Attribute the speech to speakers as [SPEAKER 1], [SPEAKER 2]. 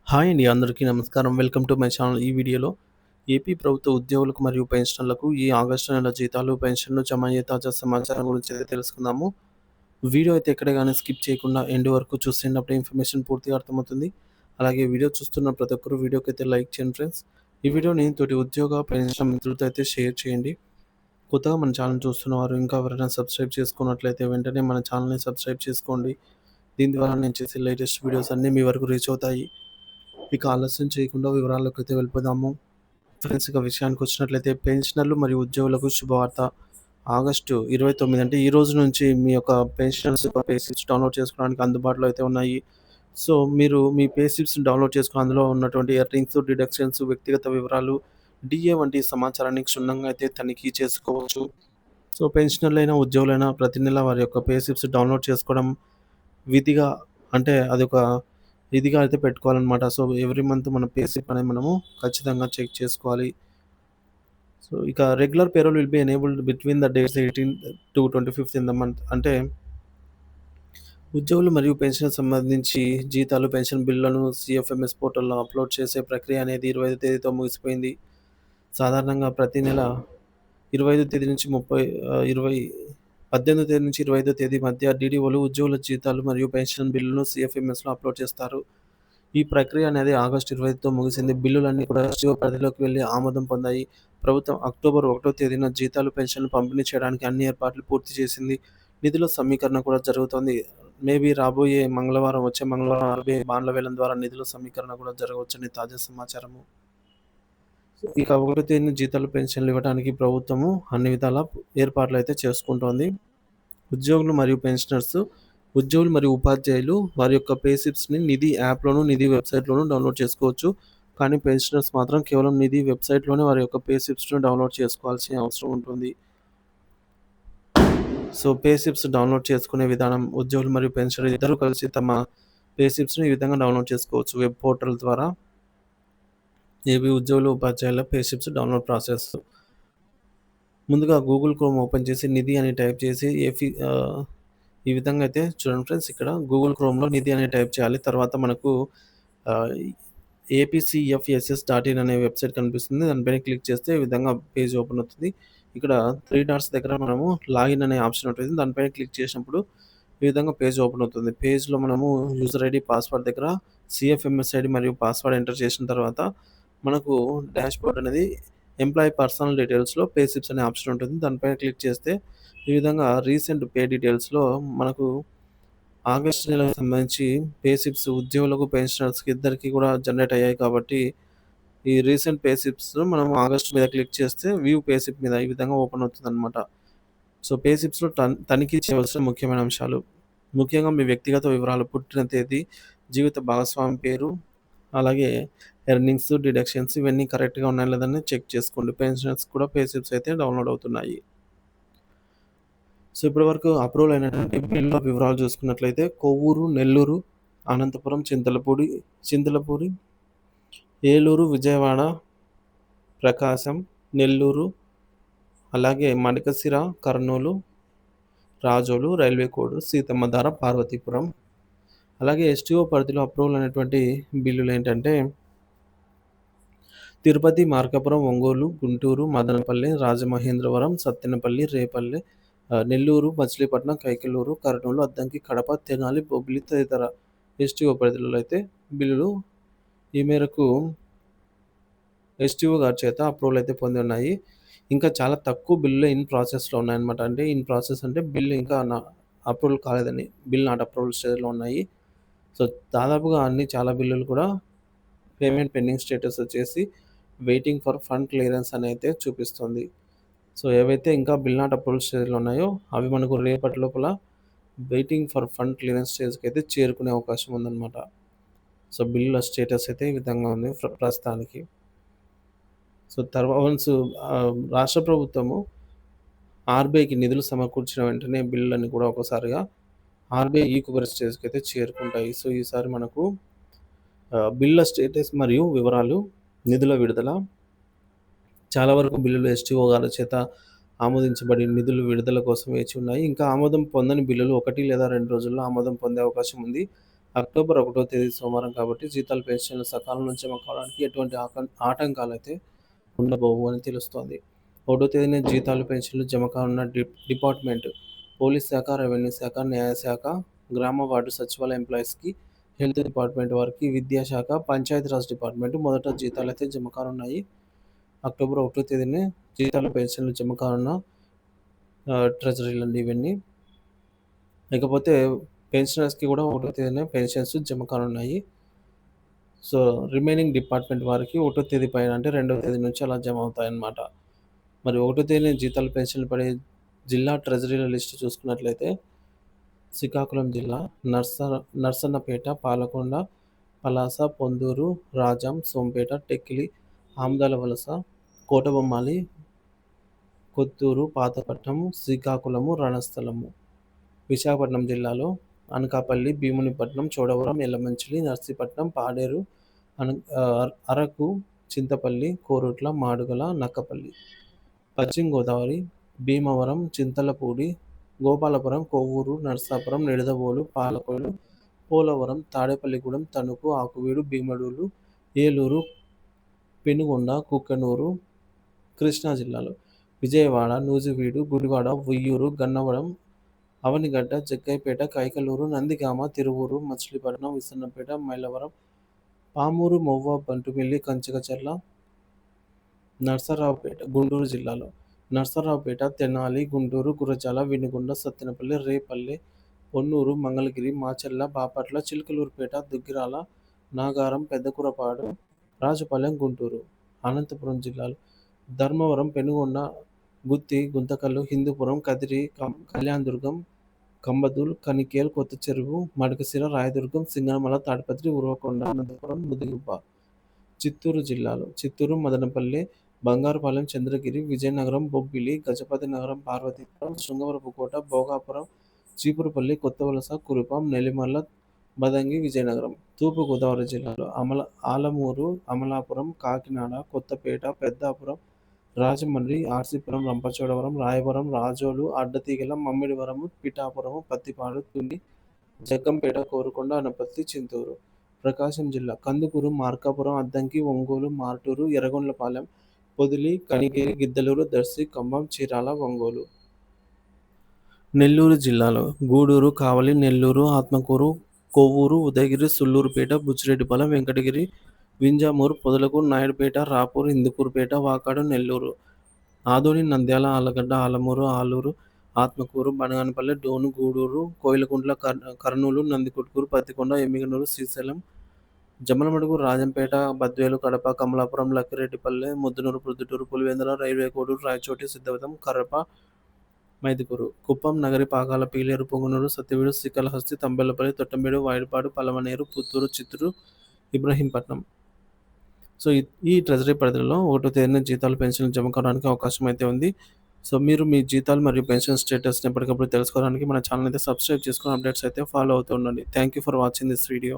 [SPEAKER 1] Hi అండి. అందరికీ నమస్కారం. Welcome to my channel. ఈ వీడియోలో ఏపీ ప్రభుత్వ ఉద్యోగులకు మరియు పెన్షనర్లకు ఈ ఆగస్టు నెల జీతాలు, పెన్షన్‌లు జమ అయ్యే తాజా సమాచారం గురించి అయితే తెలుసుకుందాము. వీడియో అయితే ఎక్కడ గాని స్కిప్ చేయకుండా ఎండ్ వరకు చూస్తున్నప్పుడే ఇన్ఫర్మేషన్ పూర్తిగా అర్థమవుతుంది. అలాగే వీడియో చూస్తున్న ప్రతి ఒక్కరు వీడియోకైతే లైక్ చేయండి ఫ్రెండ్స్. ఈ వీడియోని తోటి ఉద్యోగ, పెన్షన్ మిత్రులతో అయితే షేర్ చేయండి. కొత్తగా మన ఛానల్ చూస్తున్నవారు ఇంకా ఎవరైనా సబ్స్క్రైబ్ చేసుకున్నట్లయితే వెంటనే మన ఛానల్‌ని సబ్స్క్రైబ్ చేసుకోండి. దీని ద్వారా నేను చేసే లేటెస్ట్ వీడియోస్ అన్నీ మీ వరకు రీచ్ అవుతాయి. ఇక ఆలస్యం చేయకుండా వివరాల్లోకైతే వెళ్ళిపోదాము. ఫ్రెండ్స్ ఇక విషయానికొచ్చినట్లయితే పెన్షనర్లు మరియు ఉద్యోగులకు శుభవార్త. ఆగస్టు 29 అంటే ఈ రోజు నుంచి మీ యొక్క పెన్షన్స్ యొక్క పే స్లిప్స్ డౌన్‌లోడ్ చేసుకోవడానికి అందుబాటులో అయితే ఉన్నాయి. సో, మీరు మీ పే స్లిప్స్‌ని డౌన్‌లోడ్ చేసుకొని అందులో ఉన్నటువంటి ఎర్నింగ్స్, డిడక్షన్స్, వ్యక్తిగత వివరాలు, డీఏ వంటి సమాచారాన్ని క్షుణ్ణంగా అయితే తనిఖీ చేసుకోవచ్చు. సో, పెన్షనర్లైనా, ఉద్యోగులైనా ప్రతి నెల వారి యొక్క పే స్లిప్స్ డౌన్‌లోడ్ చేసుకోవడం విధిగా అంటే అదొక ఇదిగా అయితే పెట్టుకోవాలనమాట. సో, ఎవ్రీ మంత్ మన పే స్లిప్ అనేది మనము ఖచ్చితంగా చెక్ చేసుకోవాలి. సో, ఇక regular payroll will be enabled between the dates 18-25 in the month. అంటే ఉద్యోగులు మరియు పెన్షన్ సంబంధించి జీతాలు, పెన్షన్ బిల్లులను సీఎఫ్ఎంఎస్ పోర్టల్‌లో అప్‌లోడ్ చేసే ప్రక్రియ అనేది 25 తేదీతో ముగిసిపోయింది. సాధారణంగా ప్రతి నెల 25 తేదీ నుంచి 18 తేదీ నుంచి 25 తేదీ మధ్య డీడీఓలు ఉద్యోగుల జీతాలు మరియు పెన్షన్ బిల్లులను సీఎఫ్ఎంఎస్‌లో అప్‌లోడ్ చేస్తారు. ఈ ప్రక్రియ అనేది ఆగస్టు 25తో ముగిసింది. బిల్లులన్నీ కూడా ఎస్‌డిఓ పరిధిలోకి వెళ్లి ఆమోదం పొందాయి. ప్రభుత్వం అక్టోబర్ 1 తేదీన జీతాలు, పెన్షన్‌లు పంపిణీ చేయడానికి అన్ని ఏర్పాట్లు పూర్తి చేసింది. నిధుల సమీకరణ కూడా జరుగుతోంది. మేబీ రాబోయే మంగళవారం, వచ్చే మంగళవారం ఆర్‌బీఐ బాండ్ల వేలం ద్వారా నిధుల సమీకరణ కూడా జరగవచ్చని తాజా సమాచారము. ఇక 1 తేదీన జీతాలు, పెన్షన్‌లు ఇవ్వడానికి ప్రభుత్వము అన్ని విధాలా ఏర్పాట్లయితే చేసుకుంటోంది. ఉద్యోగులు మరియు పెన్షనర్స్, ఉద్యోగులు మరియు ఉపాధ్యాయులు వారి యొక్క పే స్లిప్స్‌ని నిధి యాప్‌లోను, నిధి వెబ్‌సైట్‌లోను డౌన్‌లోడ్ చేసుకోవచ్చు. కానీ పెన్షనర్స్ మాత్రం కేవలం నిధి వెబ్‌సైట్‌లోనే వారి యొక్క పే స్లిప్స్‌ని డౌన్‌లోడ్ చేసుకోవాల్సిన అవసరం ఉంటుంది. సో, పే స్లిప్స్ డౌన్‌లోడ్ చేసుకునే విధానం ఉద్యోగులు మరియు పెన్షనర్ ఇద్దరూ కలిసి తమ పే స్లిప్స్‌ని ఈ విధంగా డౌన్‌లోడ్ చేసుకోవచ్చు. వెబ్ పోర్టల్ ద్వారా ఏపీ ఉద్యోగులు, ఉపాధ్యాయుల పే స్లిప్స్ డౌన్‌లోడ్ ప్రాసెస్. ముందుగా గూగుల్ క్రోమ్ ఓపెన్ చేసి నిధి అని టైప్ చేసి ఈ విధంగా అయితే చూడండి ఫ్రెండ్స్, ఇక్కడ గూగుల్ క్రోమ్‌లో నిధి అని టైప్ చేయాలి. తర్వాత మనకు ఆహ్, ఏపీసీఎఫ్ఎస్ఎస్.ఇన్ అనే వెబ్‌సైట్ కనిపిస్తుంది. దానిపైన క్లిక్ చేస్తే ఈ విధంగా పేజ్ ఓపెన్ అవుతుంది. ఇక్కడ 3 డాట్స్ దగ్గర మనము లాగిన్ అనే ఆప్షన్ ఉంటుంది. దానిపైన క్లిక్ చేసినప్పుడు ఈ విధంగా పేజ్ ఓపెన్ అవుతుంది. పేజ్‌లో మనము యూజర్ ఐడీ, పాస్వర్డ్ దగ్గర సీఎఫ్ఎంఎస్ ఐడీ మరియు పాస్వర్డ్ ఎంటర్ చేసిన తర్వాత మనకు డాష్‌బోర్డ్ అనేది ఎంప్లాయీ పర్సనల్ డీటెయిల్స్‌లో పే స్లిప్స్ అనే ఆప్షన్ ఉంటుంది. దానిపైన క్లిక్ చేస్తే ఈ విధంగా రీసెంట్ పే డీటెయిల్స్‌లో మనకు ఆగస్టు నెలకు సంబంధించి పే స్లిప్స్ ఉద్యోగులకు, పెన్షనర్స్‌కి ఇద్దరికీ కూడా జనరేట్ అయ్యాయి కాబట్టి, ఈ రీసెంట్ పే స్లిప్స్ మనం ఆగస్ట్ మీద క్లిక్ చేస్తే వ్యూ పే స్లిప్ మీద ఈ విధంగా ఓపెన్ అవుతుందనమాట. సో, పే స్లిప్స్‌లో తనిఖీ చేయవలసిన ముఖ్యమైన అంశాలు. ముఖ్యంగా మీ వ్యక్తిగత వివరాలు, పుట్టిన తేదీ, జీవిత భాగస్వామి పేరు, అలాగే ఎర్నింగ్స్, డిడక్షన్స్ ఇవన్నీ కరెక్ట్‌గా ఉన్నాయా లేదని చెక్ చేసుకోండి. పెన్షనర్స్ కూడా పే స్లిప్స్ అయితే డౌన్‌లోడ్ అవుతున్నాయి. సో, ఇప్పటివరకు అప్రూవల్ అయినటువంటి బిల్లుల వివరాలు చూసుకున్నట్లయితే కొవ్వూరు, నెల్లూరు, అనంతపురం, చింతలపూడి, ఏలూరు, విజయవాడ, ప్రకాశం, నెల్లూరు, అలాగే మడకశిర, కర్నూలు, రాజోలు, రైల్వే కోడ్, సీతమ్మధార, పార్వతీపురం. అలాగే ఎస్‌టీఓ పరిధిలో అప్రూవల్ అయినటువంటి బిల్లులేంటంటే తిరుపతి, మార్కాపురం, ఒంగోలు, గుంటూరు, మదనపల్లి, రాజమహేంద్రవరం, సత్తెనపల్లి, రేపల్లె, నెల్లూరు, మచిలీపట్నం, కైకలూరు, కర్నూలు, అద్దంకి, కడప, తెనాలి, బొబ్బిలి తదితర ఎస్‌టీఓ పరిధిలో అయితే బిల్లులు ఈ మేరకు ఎస్‌టీఓ గారి చేత అప్రూవల్ అయితే పొంది ఉన్నాయి. ఇంకా చాలా తక్కువ బిల్లులే ఇన్ ప్రాసెస్‌లో ఉన్నాయన్నమాట. అంటే ఇన్ ప్రాసెస్ అంటే బిల్ ఇంకా అప్రూవల్ కాలేదని. బిల్ నాట్ అప్రూవల్ స్టేజ్‌లో ఉన్నాయి. సో, దాదాపుగా చాలా బిల్లులు కూడా పేమెంట్ పెండింగ్ స్టేటస్ వచ్చేసి వెయిటింగ్ ఫర్ ఫండ్ క్లియరెన్స్ అని అయితే చూపిస్తుంది. సో, ఏవైతే ఇంకా బిల్ నాట్ అప్రూవల్ స్టేజ్‌లో ఉన్నాయో అవి మనకు రేపటి లోపల వెయిటింగ్ ఫర్ ఫండ్ క్లియరెన్స్ స్టేజ్‌కి అయితే చేరుకునే అవకాశం ఉందన్నమాట. సో, బిల్లుల స్టేటస్ అయితే ఈ విధంగా ఉంది ప్రస్తుతానికి. సో, వన్స్ రాష్ట్ర ప్రభుత్వము ఆర్‌బీఐకి నిధులు సమకూర్చిన వెంటనే బిల్లులన్నీ కూడా ఒకసారిగా ఆర్‌బీఐ ఈక్వరీ స్టేజ్‌కి అయితే చేరుకుంటాయి. సో, ఈసారి మనకు బిల్లుల స్టేటస్ మరియు వివరాలు, నిధుల విడుదల, చాలా వరకు బిల్లులు ఎస్‌టీఓ గారి చేత ఆమోదించబడి నిధులు విడుదల కోసం వేచి ఉన్నాయి. ఇంకా ఆమోదం పొందని బిల్లులు 1 లేదా 2 రోజుల్లో ఆమోదం పొందే అవకాశం ఉంది. అక్టోబర్ 1వ తేదీ సోమవారం కాబట్టి జీతాలు, పెన్షన్లు సకాలంలో జమ కావడానికి ఎటువంటి ఆటంకాలైతే ఉండబోవు అని తెలుస్తోంది. 1వ తేదీన జీతాలు, పెన్షన్లు జమ కానున్న డిపార్ట్మెంట్ పోలీస్ శాఖ, రెవెన్యూ శాఖ, న్యాయశాఖ, గ్రామ వార్డు సచివాలయ ఎంప్లాయీస్‌కి, హెల్త్ డిపార్ట్మెంట్ వారికి, విద్యాశాఖ, పంచాయతీరాజ్ డిపార్ట్మెంట్ మొదట జీతాలైతే జమ కానున్నాయి. అక్టోబర్ 1వ తేదీనే జీతాలు, పెన్షన్లు జమ కానున్న ట్రెజరీలండి ఇవన్నీ. ఇకపోతే పెన్షనర్స్‌కి కూడా 1వ తేదీన పెన్షన్స్ జమ కానున్నాయి. సో, రిమైనింగ్ డిపార్ట్మెంట్ వారికి 1వ తేదీ పైన అంటే 2వ తేదీ నుంచి అలా జమ అవుతాయన్నమాట. మరి 1వ తేదీన జీతాలు, పెన్షన్లు పడే జిల్లా ట్రెజరీల లిస్ట్ చూసుకున్నట్లయితే శ్రీకాకుళం జిల్లా నర్సన్నపేట, పాలకొండ, పలాస, పొందూరు, రాజాం, సోంపేట, టెక్కిలి, ఆమదాల వలస, కోటబొమ్మాలి, కొత్తూరు, పాతపట్నం, శ్రీకాకుళము, రణస్థలము. విశాఖపట్నం జిల్లాలో అనకాపల్లి, భీమునిపట్నం, చోడవరం, యల్లమంచిలి, నర్సీపట్నం, పాడేరు, అరకు, చింతపల్లి, కోరుట్ల, మాడుగుల, నక్కపల్లి. పశ్చిమ గోదావరి భీమవరం, చింతలపూడి, గోపాలపురం, కొవ్వూరు, నరసాపురం, నిడదవోలు, పాలకొల్లు, పోలవరం, తాడేపల్లిగూడెం, తణుకు, ఆకువీడు, భీమడోలు, ఏలూరు, పెనుగొండ, కుక్కునూరు. కృష్ణా జిల్లాలో విజయవాడ, నూజివీడు, గుడివాడ, ఉయ్యూరు, గన్నవరం, అవనిగడ్డ, జగ్గయ్యపేట, కైకలూరు, నందిగామ, తిరువూరు, మచిలీపట్నం, విసన్నపేట, మైలవరం, పామూరు, మొవ్వ, బంటుమిల్లి, కంచికచర్ల. నర్సరావుపేట గుంటూరు జిల్లాలో నర్సరావుపేట, తెనాలి, గుంటూరు, గురజాల, వినుగొండ, సత్తెనపల్లి, రేపల్లె, పొన్నూరు, మంగళగిరి, మాచర్ల, బాపట్ల, చిలకలూరుపేట, దుగ్గిరాల, నాగారం, పెద్దకురపాడు, రాజుపాలెం, గుంటూరు. అనంతపురం జిల్లాలో ధర్మవరం, పెనుగొండ, గుత్తి, గుంతకల్లు, హిందూపురం, కదిరి, కళ్యాణదుర్గం, కంబదూల్, కనికేల్, కొత్త చెరువు, మడకశిర, రాయదుర్గం, సింగనమల, తాడిపత్రి, ఉరవకొండ, అనంతపురం, ముదిగుబ్బ. చిత్తూరు జిల్లాలో చిత్తూరు, మదనపల్లె, బంగారుపాలెం, చంద్రగిరి, విజయనగరం, బొబ్బిలి, గజపతి నగరం, పార్వతీపురం, శృంగవరపుకోట, భోగాపురం, చీపురుపల్లి, కొత్తవలస, కురుపాం, నెల్లిమర్ల, బదంగి, విజయనగరం. తూర్పుగోదావరి జిల్లాలో ఆలమూరు, అమలాపురం, కాకినాడ, కొత్తపేట, పెద్దాపురం, రాజమండ్రి, ఆర్సీపురం, రంపచోడవరం, రాయవరం, రాజోలు, అడ్డతీగల, మమ్మిడివరం, పిఠాపురం, పత్తిపాడు, తుని, జగ్గంపేట, కోరుకొండ, అనపర్తి, చింతూరు. ప్రకాశం జిల్లా కందుకూరు, మార్కాపురం, అద్దంకి, ఒంగోలు, మార్టూరు, ఎర్రగొండ్లపాలెం, పొదిలి, కనిగిరి, గిద్దలూరు, దర్శి, కంభం, చీరాల, ఒంగోలు. నెల్లూరు జిల్లాలో గూడూరు, కావలి, నెల్లూరు, ఆత్మకూరు, కొవ్వూరు, ఉదయగిరి, సుళ్లూరుపేట, బుచ్చిరెడ్డిపాలెం, వెంకటగిరి, వింజమూరు, పొదలకూరు, నాయుడుపేట, రాపూర్, ఇందుకూరుపేట, వాకాడు, నెల్లూరు. ఆదోని, నంద్యాల, ఆళ్లగడ్డ, ఆలమూరు, ఆలూరు, ఆత్మకూరు, బనగానపల్లె, డోను, గూడూరు, కోయిలకుంట్ల, కర్నూలు, నందికొట్కూరు, పత్తికొండ, ఎమ్మిగనూరు, శ్రీశైలం, జమ్మలమడుగు, రాజంపేట, బద్వేలు, కడప, కమలాపురం, లక్కిరెడ్డిపల్లె, ముద్దునూరు, ప్రొద్దుటూరు, పులివెందుల, రైల్వే కోడూరు, రాయచోటి, సిద్ధవటం, కరప, మైదుకూరు, కుప్పం, నగరి, పాకాల, పీలేరు, పొంగునూరు, సత్యవేడు, శ్రీకాళహస్తి, తంబెల్లపల్లి, తొట్టంబేడు, వాయిడిపాడు, పలమనేరు, పుత్తూరు, చిత్తూరు, ఇబ్రహీంపట్నం. సో, ఈ ట్రెజరీ పరిధిలో 1వ తేదీన జీతాలు, పెన్షన్లు జమ కావడానికి అవకాశం అయితే ఉంది. సో, మీరు మీ జీతాలు మరియు పెన్షన్ స్టేటస్‌ని ఎప్పటికప్పుడు తెలుసుకోవడానికి మన ఛానెల్ అయితే సబ్స్క్రైబ్ చేసుకొని అప్డేట్స్ అయితే ఫాలో అవుతూ ఉండండి. Thank you for watching this video.